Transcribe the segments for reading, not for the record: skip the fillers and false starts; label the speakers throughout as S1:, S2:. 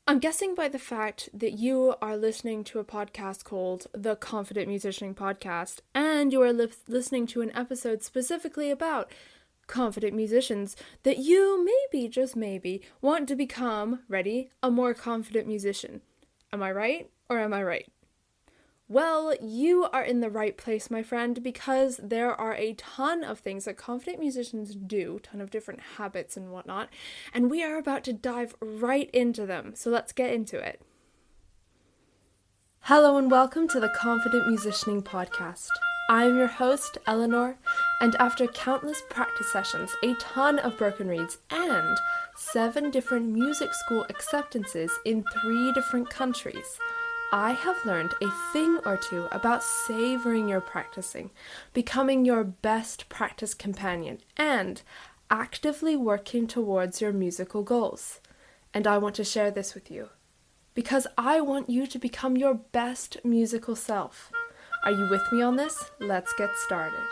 S1: I'm guessing by the fact that you are listening to a podcast called the Confident Musicianing Podcast, and you are listening to an episode specifically about confident musicians, that you maybe, just maybe, want to become, ready, a more confident musician. Am I right, or am I right? Well, you are in the right place, my friend, because there are a ton of things that confident musicians do, a ton of different habits and whatnot, and we are about to dive right into them, so let's get into it. Hello and welcome to the Confident Musicianing Podcast. I am your host, Eleanor, and after countless practice sessions, a ton of broken reeds, and 7 different music school acceptances in 3 different countries, I have learned a thing or two about savoring your practicing, becoming your best practice companion, and actively working towards your musical goals. And I want to share this with you, because I want you to become your best musical self. Are you with me on this? Let's get started.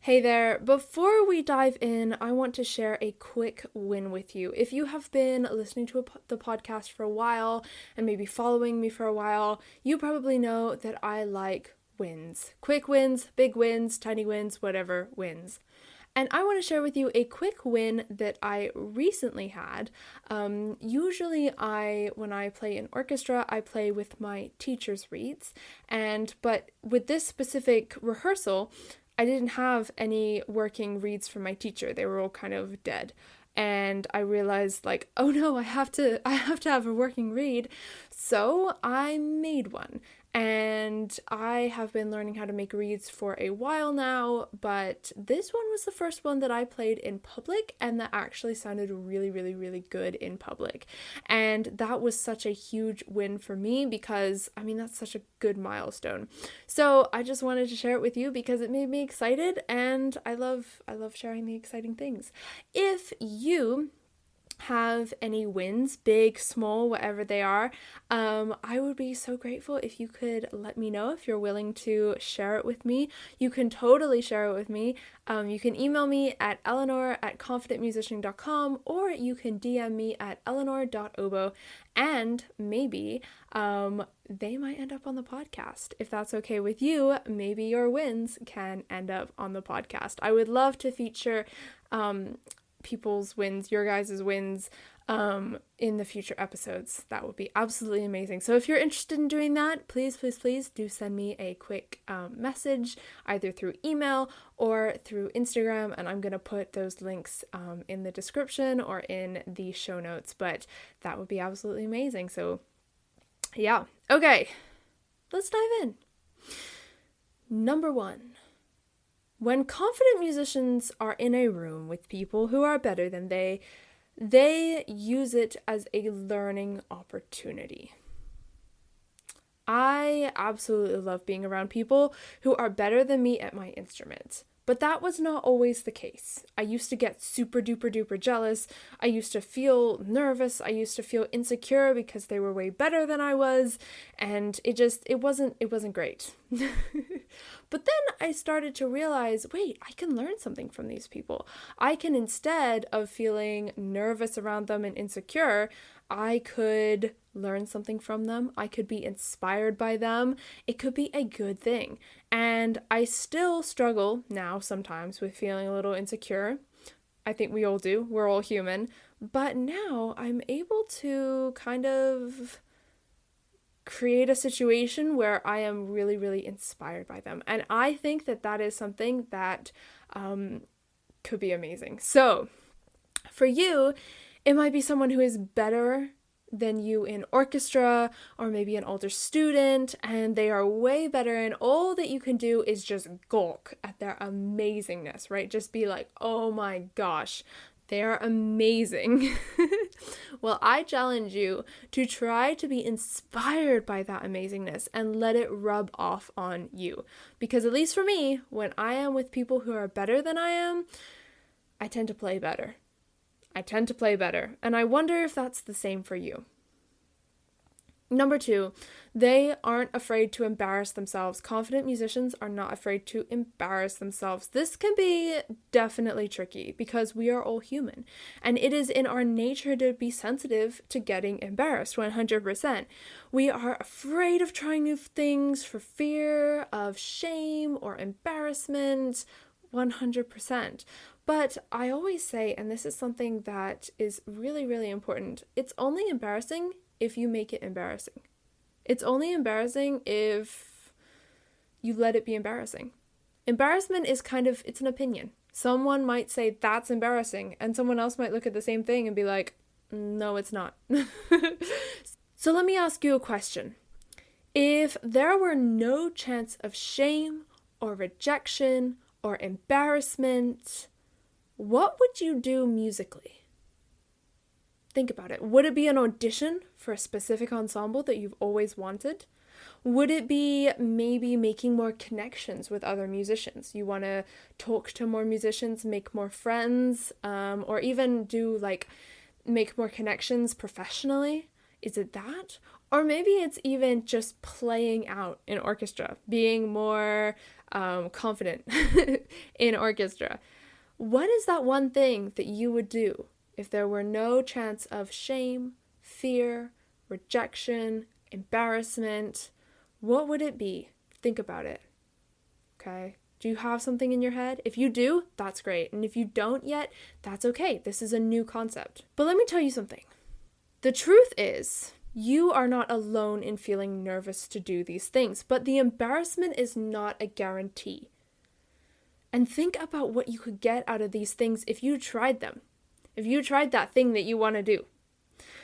S1: Hey there, before we dive in, I want to share a quick win with you. If you have been listening to the podcast for a while and maybe following me for a while, you probably know that I like wins. Quick wins, big wins, tiny wins, whatever wins. And I want to share with you a quick win that I recently had. Usually when I play in orchestra, I play with my teacher's reeds. But with this specific rehearsal, I didn't have any working reeds from my teacher. They were all kind of dead. And I realized oh no, I have to have a working reed. So I made one. And I have been learning how to make reeds for a while now, but this one was the first one that I played in public and that actually sounded really, really, really good in public. And that was such a huge win for me because, that's such a good milestone. So I just wanted to share it with you because it made me excited, and I love sharing the exciting things. If you have any wins, big, small, whatever they are, I would be so grateful if you could let me know if you're willing to share it with me. You can totally share it with me. You can email me at eleanor@confidentmusician.com, or you can DM me at eleanor.obo, and maybe they might end up on the podcast. If that's okay with you, maybe your wins can end up on the podcast. I would love to feature people's wins, your guys' wins, in the future episodes. That would be absolutely amazing. So if you're interested in doing that, please do send me a quick message, either through email or through Instagram, and I'm going to put those links in the description or in the show notes, but that would be absolutely amazing. So yeah, okay, let's dive in. Number 1. When confident musicians are in a room with people who are better than they use it as a learning opportunity. I absolutely love being around people who are better than me at my instrument. But that was not always the case. I used to get super duper duper jealous. I used to feel nervous. I used to feel insecure because they were way better than I was, and it wasn't great. But then I started to realize, wait, I can learn something from these people. I can, instead of feeling nervous around them and insecure, I could learn something from them. I could be inspired by them. It could be a good thing. And I still struggle now sometimes with feeling a little insecure. I think we all do. We're all human. But now I'm able to kind of create a situation where I am really, really inspired by them. And I think that is something that could be amazing. So for you, it might be someone who is better than you in orchestra, or maybe an older student, and they are way better, and all that you can do is just gawk at their amazingness, right? Just be like, oh my gosh, they are amazing. Well, I challenge you to try to be inspired by that amazingness and let it rub off on you. Because at least for me, when I am with people who are better than I am, I tend to play better. And I wonder if that's the same for you. Number 2, they aren't afraid to embarrass themselves. Confident musicians are not afraid to embarrass themselves. This can be definitely tricky because we are all human, and it is in our nature to be sensitive to getting embarrassed 100%. We are afraid of trying new things for fear of shame or embarrassment 100%. But I always say, and this is something that is really, really important, it's only embarrassing if you make it embarrassing. It's only embarrassing if you let it be embarrassing. Embarrassment is it's an opinion. Someone might say that's embarrassing, and someone else might look at the same thing and be like, no, it's not. So let me ask you a question. If there were no chance of shame or rejection or embarrassment, what would you do musically? Think about it. Would it be an audition for a specific ensemble that you've always wanted? Would it be maybe making more connections with other musicians? You want to talk to more musicians, make more friends, or even make more connections professionally? Is it that? Or maybe it's even just playing out in orchestra, being more confident in orchestra. What is that one thing that you would do if there were no chance of shame, fear, rejection, embarrassment? What would it be? Think about it. Okay? Do you have something in your head? If you do, that's great. And if you don't yet, that's okay. This is a new concept. But let me tell you something. The truth is, you are not alone in feeling nervous to do these things, but the embarrassment is not a guarantee. And think about what you could get out of these things if you tried them. If you tried that thing that you want to do.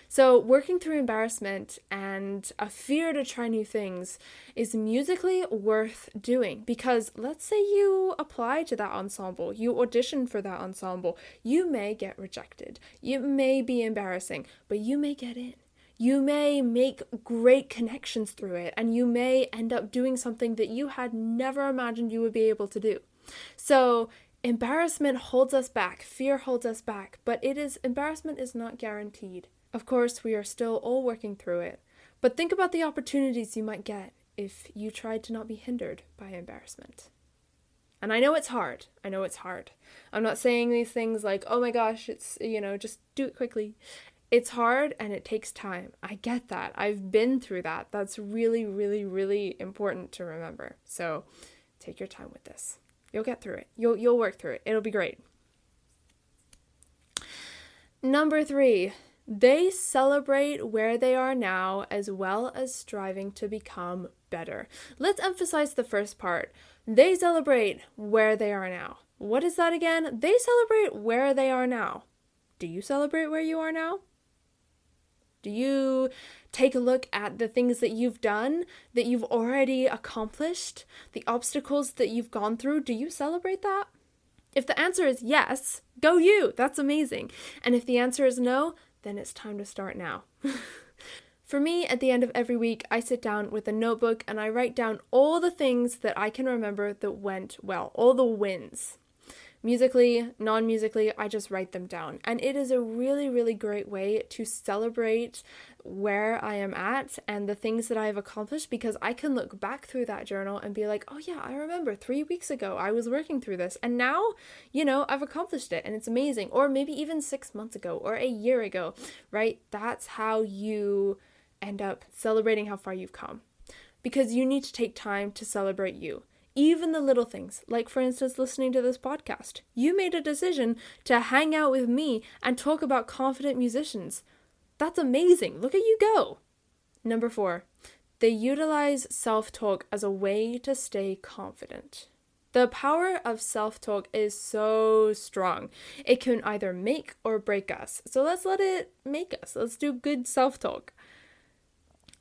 S1: So working through embarrassment and a fear to try new things is musically worth doing, because let's say you apply to that ensemble, you audition for that ensemble, you may get rejected, it may be embarrassing, but you may get in. You may make great connections through it, and you may end up doing something that you had never imagined you would be able to do. So embarrassment holds us back, fear holds us back, but embarrassment is not guaranteed. Of course, we are still all working through it, but think about the opportunities you might get if you tried to not be hindered by embarrassment. And I know it's hard. I'm not saying these things like, oh my gosh, it's, just do it quickly. It's hard and it takes time. I get that. I've been through that. That's really, really, really important to remember. So take your time with this. You'll get through it. You'll work through it. It'll be great. Number 3, they celebrate where they are now as well as striving to become better. Let's emphasize the first part. They celebrate where they are now. What is that again? They celebrate where they are now. Do you celebrate where you are now? Do you take a look at the things that you've done, that you've already accomplished, the obstacles that you've gone through? Do you celebrate that? If the answer is yes, go you. That's amazing. And if the answer is no, then it's time to start now. For me, at the end of every week, I sit down with a notebook and I write down all the things that I can remember that went well, all the wins. Musically, non-musically, I just write them down. And it is a really, really great way to celebrate where I am at and the things that I have accomplished, because I can look back through that journal and be like, oh yeah, I remember 3 weeks ago I was working through this and now, I've accomplished it and it's amazing. Or maybe even 6 months ago or a year ago, right? That's how you end up celebrating how far you've come, because you need to take time to celebrate you. Even the little things, like for instance, listening to this podcast. You made a decision to hang out with me and talk about confident musicians. That's amazing. Look at you go. Number 4, they utilize self-talk as a way to stay confident. The power of self-talk is so strong. It can either make or break us. So let's let it make us. Let's do good self-talk.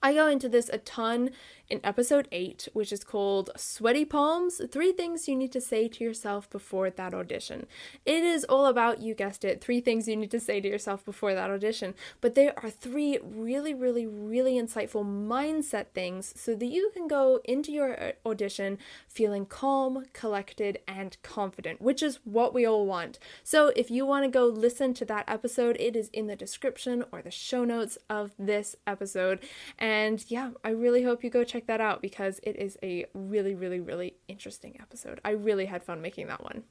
S1: I go into this a ton in episode 8, which is called Sweaty Palms, 3 things you need to say to yourself before that audition. It is all about, you guessed it, 3 things you need to say to yourself before that audition. But there are 3 really, really, really insightful mindset things so that you can go into your audition feeling calm, collected, and confident, which is what we all want. So if you want to go listen to that episode, it is in the description or the show notes of this episode. And yeah, I really hope you go check that out because it is a really, really, really interesting episode. I really had fun making that one.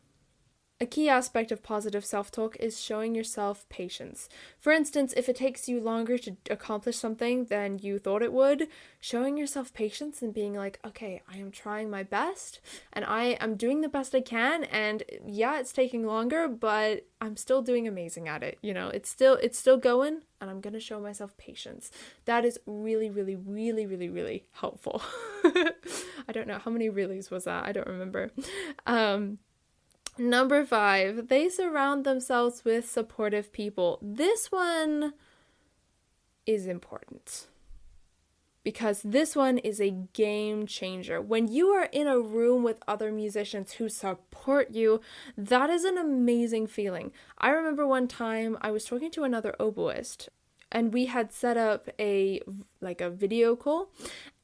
S1: A key aspect of positive self-talk is showing yourself patience. For instance, if it takes you longer to accomplish something than you thought it would, showing yourself patience and being like, okay, I am trying my best and I am doing the best I can, and yeah, it's taking longer, but I'm still doing amazing at it. You know, it's still going, and I'm going to show myself patience. That is really, really, really, really, really helpful. I don't know how many reallys was that. I don't remember. Number 5, they surround themselves with supportive people. This one is important because this one is a game changer. When you are in a room with other musicians who support you, that is an amazing feeling. I remember one time I was talking to another oboist, and we had set up a video call,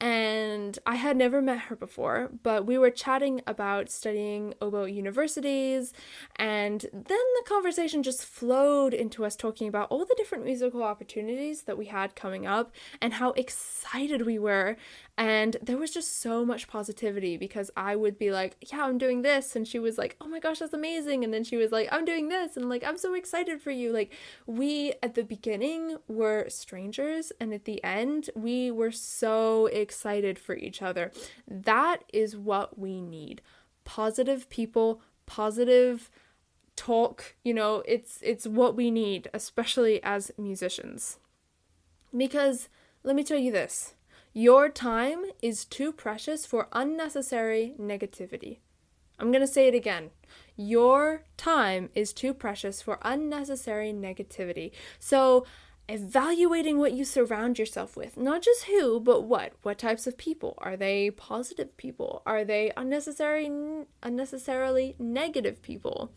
S1: and I had never met her before, but we were chatting about studying oboe at universities, and then the conversation just flowed into us talking about all the different musical opportunities that we had coming up and how excited we were. And there was just so much positivity because I would be like, yeah, I'm doing this, and she was like, oh my gosh, that's amazing, and then she was like, I'm doing this, and like, I'm so excited for you. Like, we at the beginning were strangers, and at the end we were so excited for each other. That is what we need. Positive people, positive talk, you know, it's what we need, especially as musicians. Because let me tell you this, your time is too precious for unnecessary negativity. I'm going to say it again. Your time is too precious for unnecessary negativity. So evaluating what you surround yourself with, not just who, but what types of people. Are they positive people? Are they unnecessarily negative people?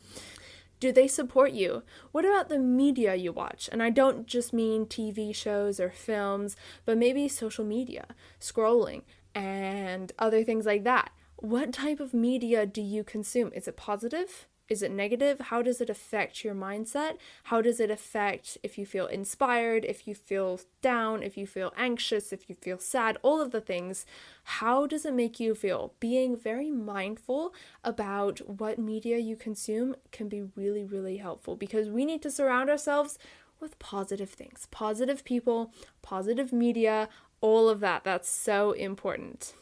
S1: Do they support you? What about the media you watch? And I don't just mean TV shows or films, but maybe social media, scrolling, and other things like that. What type of media do you consume? Is it positive? Is it negative? How does it affect your mindset? How does it affect if you feel inspired, if you feel down, if you feel anxious, if you feel sad, all of the things? How does it make you feel? Being very mindful about what media you consume can be really, really helpful because we need to surround ourselves with positive things, positive people, positive media, all of that. That's so important.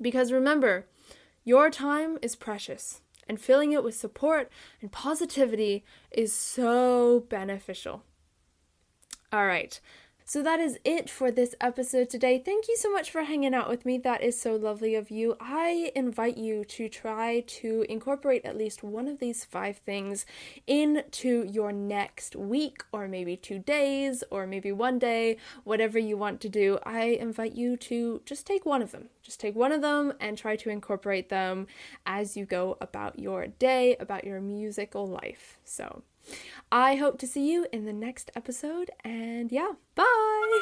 S1: Because remember, your time is precious. And filling it with support and positivity is so beneficial. All right. So that is it for this episode today. Thank you so much for hanging out with me. That is so lovely of you. I invite you to try to incorporate at least one of these 5 things into your next week, or maybe 2 days, or maybe 1 day, whatever you want to do. I invite you to just take one of them. Just take one of them and try to incorporate them as you go about your day, about your musical life. So I hope to see you in the next episode, and yeah, bye!